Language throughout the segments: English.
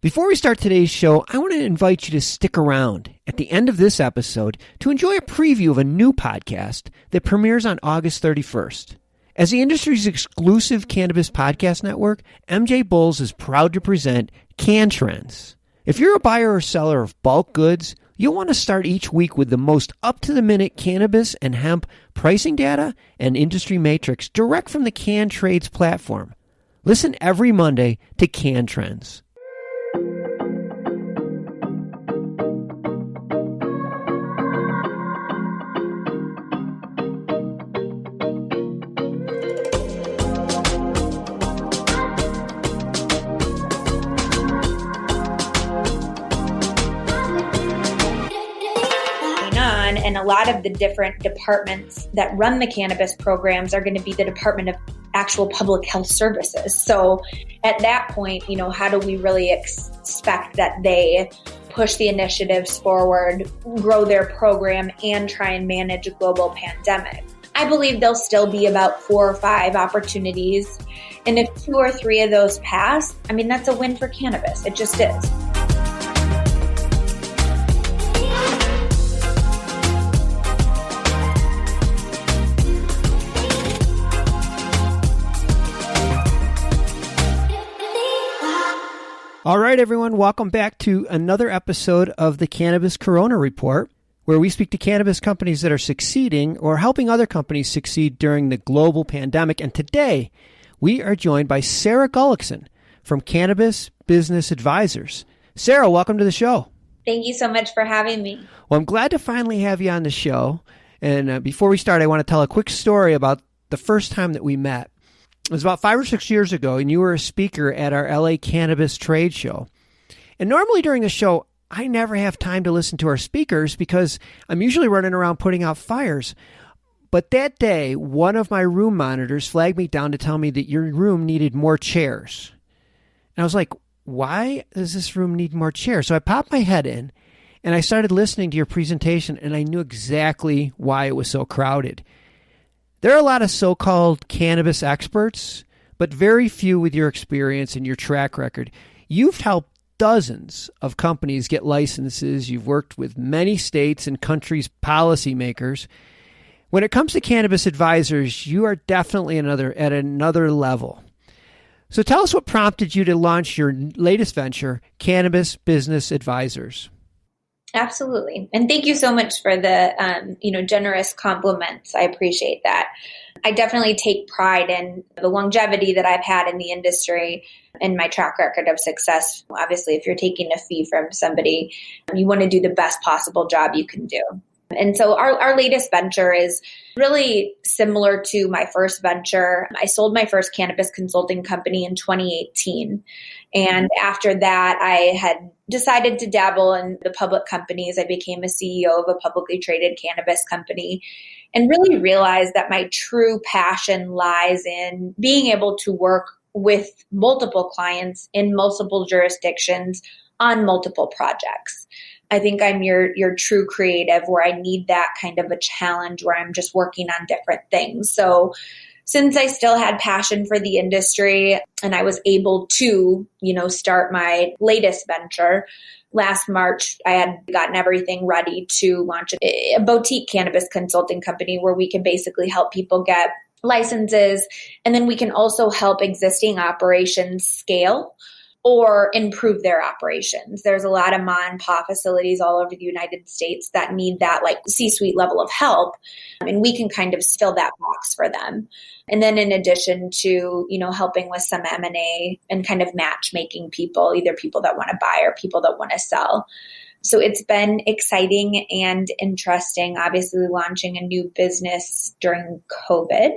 Before we start today's show, I want to invite you to stick around at the end of this episode to enjoy a preview of a new podcast that premieres on August 31st. As the industry's exclusive cannabis podcast network, MJBulls is proud to present Can Trends. If you're a buyer or seller of bulk goods, you'll want to start each week with the most up-to-the-minute cannabis and hemp pricing data and industry matrix direct from the Can Trades platform. Listen every Monday to Can Trends. And a lot of the different departments that run the cannabis programs are going to be the Department of actual Public Health Services. So at that point, how do we really expect that they push the initiatives forward, grow their program, and try and manage a global pandemic? I believe there'll still be about 4 or 5 opportunities. And if 2 or 3 of those pass, that's a win for cannabis. It just is. All right, everyone, welcome back to another episode of the Cannabis Corona Report, where we speak to cannabis companies that are succeeding or helping other companies succeed during the global pandemic. And today, we are joined by Sara Gullickson from Cannabis Business Advisors. Sara, welcome to the show. Thank you so much for having me. Well, I'm glad to finally have you on the show. And before we start, I want to tell a quick story about the first time that we met. It was about 5 or 6 years ago, and you were a speaker at our LA Cannabis Trade Show. And normally during the show, I never have time to listen to our speakers because I'm usually running around putting out fires. But that day, one of my room monitors flagged me down to tell me that your room needed more chairs. And I was like, why does this room need more chairs? So I popped my head in, and I started listening to your presentation, and I knew exactly why it was so crowded. There are a lot of so-called cannabis experts, but very few with your experience and your track record. You've helped dozens of companies get licenses. You've worked with many states and countries' policymakers. When it comes to cannabis advisors, you are definitely at another level. So tell us what prompted you to launch your latest venture, Cannabis Business Advisors. Absolutely. And thank you so much for the, generous compliments. I appreciate that. I definitely take pride in the longevity that I've had in the industry and my track record of success. Obviously, if you're taking a fee from somebody, you want to do the best possible job you can do. And so our latest venture is really similar to my first venture. I sold my first cannabis consulting company in 2018. And after that, I had decided to dabble in the public companies. I became a CEO of a publicly traded cannabis company and really realized that my true passion lies in being able to work with multiple clients in multiple jurisdictions on multiple projects. I think I'm your true creative where I need that kind of a challenge where I'm just working on different things. So since I still had passion for the industry and I was able to, start my latest venture, last March, I had gotten everything ready to launch a boutique cannabis consulting company where we can basically help people get licenses. And then we can also help existing operations scale or improve their operations. There's a lot of mom and pop facilities all over the United States that need that C-suite level of help. And we can kind of fill that box for them. And then in addition to, helping with some M&A and kind of matchmaking people, either people that want to buy or people that want to sell. So it's been exciting and interesting, obviously launching a new business during COVID.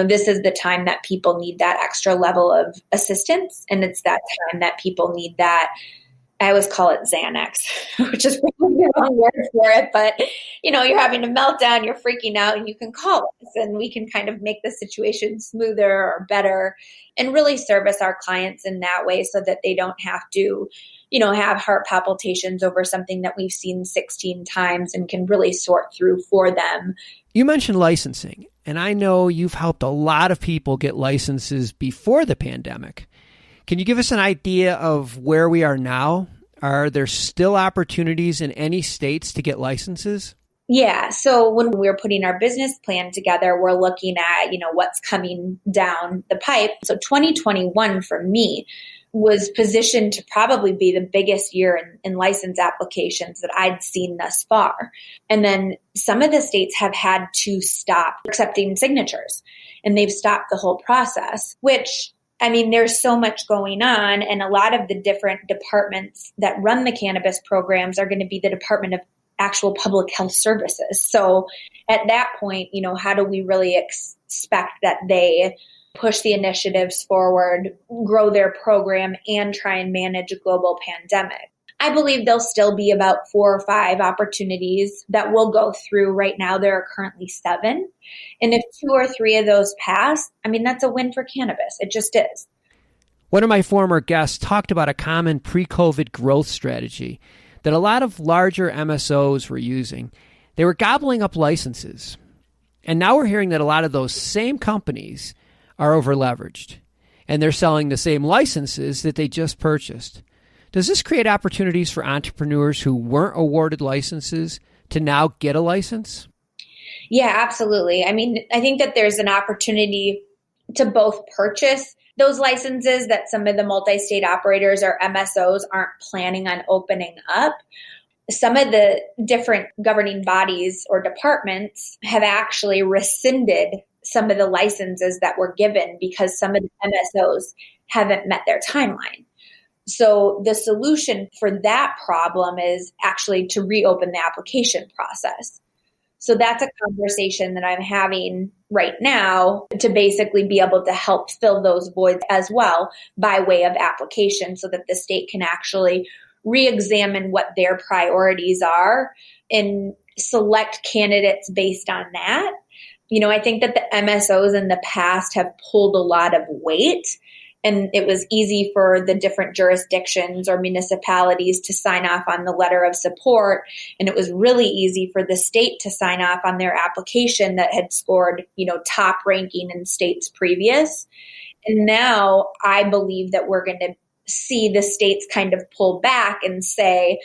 This is the time that people need that extra level of assistance. And it's that time that people need that, I always call it Xanax, which is probably the wrong word for it. But, you're having a meltdown, you're freaking out, and you can call us and we can kind of make the situation smoother or better and really service our clients in that way so that they don't have to, have heart palpitations over something that we've seen 16 times and can really sort through for them. You mentioned licensing, and I know you've helped a lot of people get licenses before the pandemic. Can you give us an idea of where we are now? Are there still opportunities in any states to get licenses? Yeah. So when we're putting our business plan together, we're looking at, what's coming down the pipe. So 2021 for me was positioned to probably be the biggest year in license applications that I'd seen thus far. And then some of the states have had to stop accepting signatures, and they've stopped the whole process, which, there's so much going on, and a lot of the different departments that run the cannabis programs are going to be the Department of actual public health services. So at that point, how do we really expect that they push the initiatives forward, grow their program, and try and manage a global pandemic? I believe there'll still be about 4 or 5 opportunities that we'll go through. Right now, there are currently 7. And if 2 or 3 of those pass, that's a win for cannabis. It just is. One of my former guests talked about a common pre-COVID growth strategy that a lot of larger MSOs were using. They were gobbling up licenses. And now we're hearing that a lot of those same companies are over-leveraged, and they're selling the same licenses that they just purchased. Does this create opportunities for entrepreneurs who weren't awarded licenses to now get a license? Yeah, absolutely. I think that there's an opportunity to both purchase those licenses that some of the multi-state operators or MSOs aren't planning on opening up. Some of the different governing bodies or departments have actually rescinded some of the licenses that were given because some of the MSOs haven't met their timeline. So the solution for that problem is actually to reopen the application process. So that's a conversation that I'm having right now to basically be able to help fill those voids as well by way of application, so that the state can actually re-examine what their priorities are and select candidates based on that. I think that the MSOs in the past have pulled a lot of weight, and it was easy for the different jurisdictions or municipalities to sign off on the letter of support. And it was really easy for the state to sign off on their application that had scored, top ranking in states previous. And now I believe that we're going to see the states kind of pull back and say,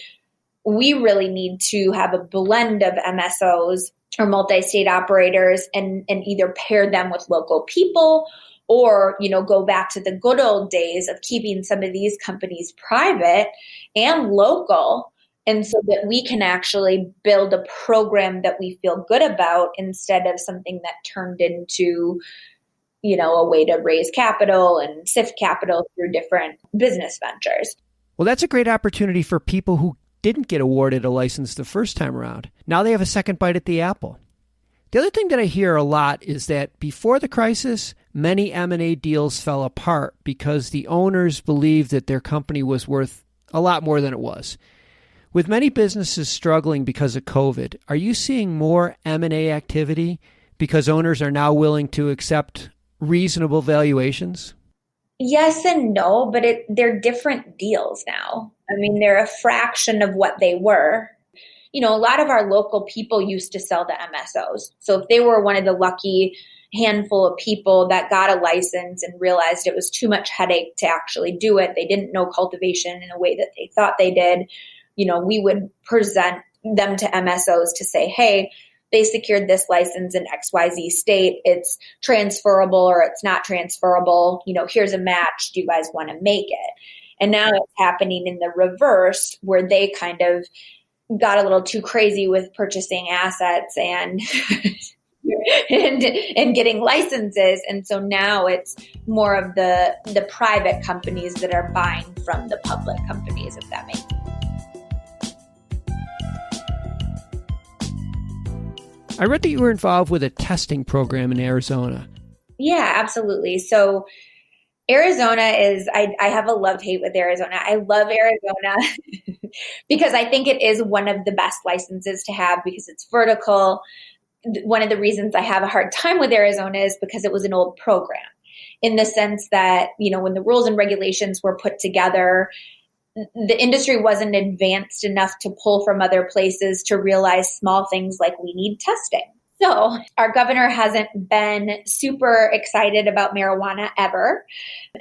we really need to have a blend of MSOs or multi-state operators and either pair them with local people, or, go back to the good old days of keeping some of these companies private and local, and so that we can actually build a program that we feel good about instead of something that turned into, a way to raise capital and sift capital through different business ventures. Well, that's a great opportunity for people who didn't get awarded a license the first time around. Now they have a second bite at the apple. The other thing that I hear a lot is that before the crisis, many M&A deals fell apart because the owners believed that their company was worth a lot more than it was. With many businesses struggling because of COVID, are you seeing more M&A activity because owners are now willing to accept reasonable valuations? Yes and no, but they're different deals now. They're a fraction of what they were. A lot of our local people used to sell to MSOs. So if they were one of the lucky handful of people that got a license and realized it was too much headache to actually do it, they didn't know cultivation in a way that they thought they did, we would present them to MSOs to say, hey, they secured this license in XYZ state. It's transferable or it's not transferable. Here's a match. Do you guys want to make it? And now it's happening in the reverse, where they kind of got a little too crazy with purchasing assets and and getting licenses. And so now it's more of the private companies that are buying from the public companies, if that makes sense. I read that you were involved with a testing program in Arizona. Yeah, absolutely. So Arizona is, I have a love-hate with Arizona. I love Arizona because I think it is one of the best licenses to have because it's vertical. One of the reasons I have a hard time with Arizona is because it was an old program, in the sense that, when the rules and regulations were put together, the industry wasn't advanced enough to pull from other places to realize small things like we need testing. So our governor hasn't been super excited about marijuana ever.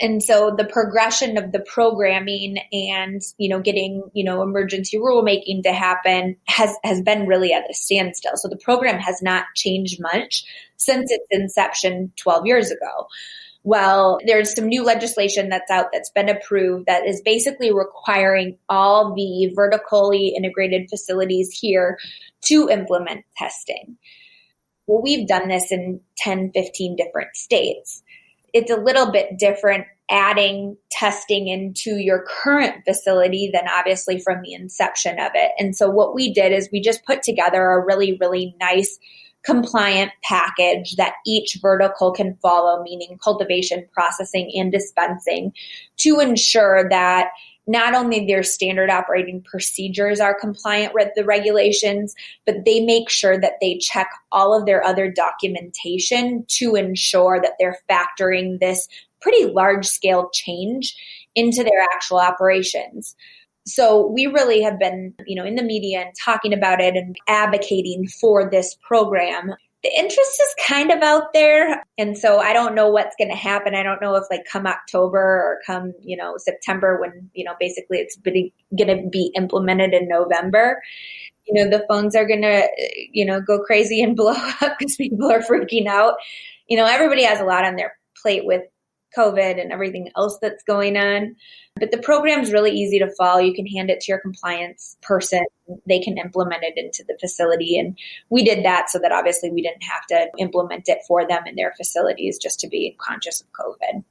And so the progression of the programming and, getting, emergency rulemaking to happen has been really at a standstill. So the program has not changed much since its inception 12 years ago. Well, there's some new legislation that's out that's been approved that is basically requiring all the vertically integrated facilities here to implement testing. Well, we've done this in 10, 15 different states. It's a little bit different adding testing into your current facility than obviously from the inception of it. And so what we did is we just put together a really, really nice compliant package that each vertical can follow, meaning cultivation, processing, and dispensing, to ensure that not only their standard operating procedures are compliant with the regulations, but they make sure that they check all of their other documentation to ensure that they're factoring this pretty large scale change into their actual operations. So we really have been, in the media and talking about it and advocating for this program. The interest is kind of out there. And so I don't know what's going to happen. I don't know if come October or come, September when, basically it's going to be implemented in November. The phones are going to, go crazy and blow up because people are freaking out. Everybody has a lot on their plate with COVID and everything else that's going on. But the program's really easy to follow. You can hand it to your compliance person. They can implement it into the facility. And we did that so that obviously we didn't have to implement it for them in their facilities just to be conscious of COVID.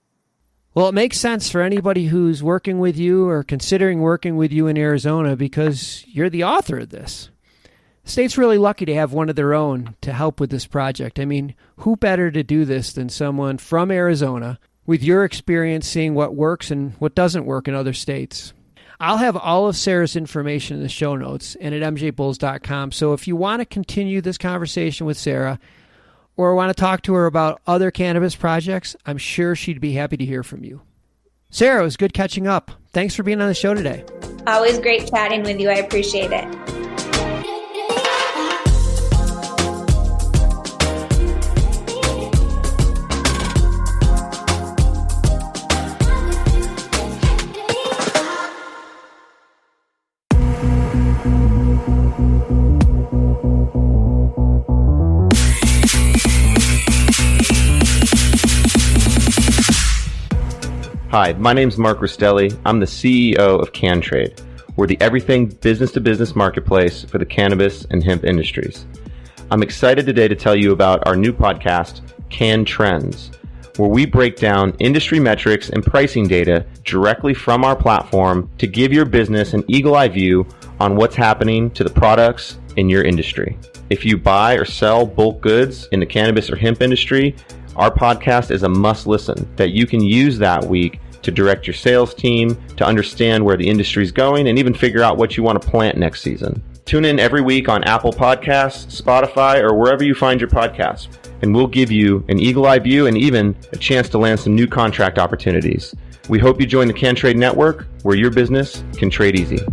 Well, it makes sense for anybody who's working with you or considering working with you in Arizona because you're the author of this. The state's really lucky to have one of their own to help with this project. I mean, who better to do this than someone from Arizona with your experience seeing what works and what doesn't work in other states? I'll have all of Sara's information in the show notes and at mjbulls.com. So if you want to continue this conversation with Sara or want to talk to her about other cannabis projects, I'm sure she'd be happy to hear from you. Sara, it was good catching up. Thanks for being on the show today. Always great chatting with you. I appreciate it. Hi, my name's Mark Rostelli. I'm the CEO of CanTrade. We're the everything business-to-business marketplace for the cannabis and hemp industries. I'm excited today to tell you about our new podcast, Can Trends, where we break down industry metrics and pricing data directly from our platform to give your business an eagle-eye view on what's happening to the products in your industry. If you buy or sell bulk goods in the cannabis or hemp industry, our podcast is a must listen that you can use that week to direct your sales team, to understand where the industry is going, and even figure out what you want to plant next season. Tune in every week on Apple Podcasts, Spotify, or wherever you find your podcasts, and we'll give you an eagle-eye view and even a chance to land some new contract opportunities. We hope you join the CanTrade Network, where your business can trade easy.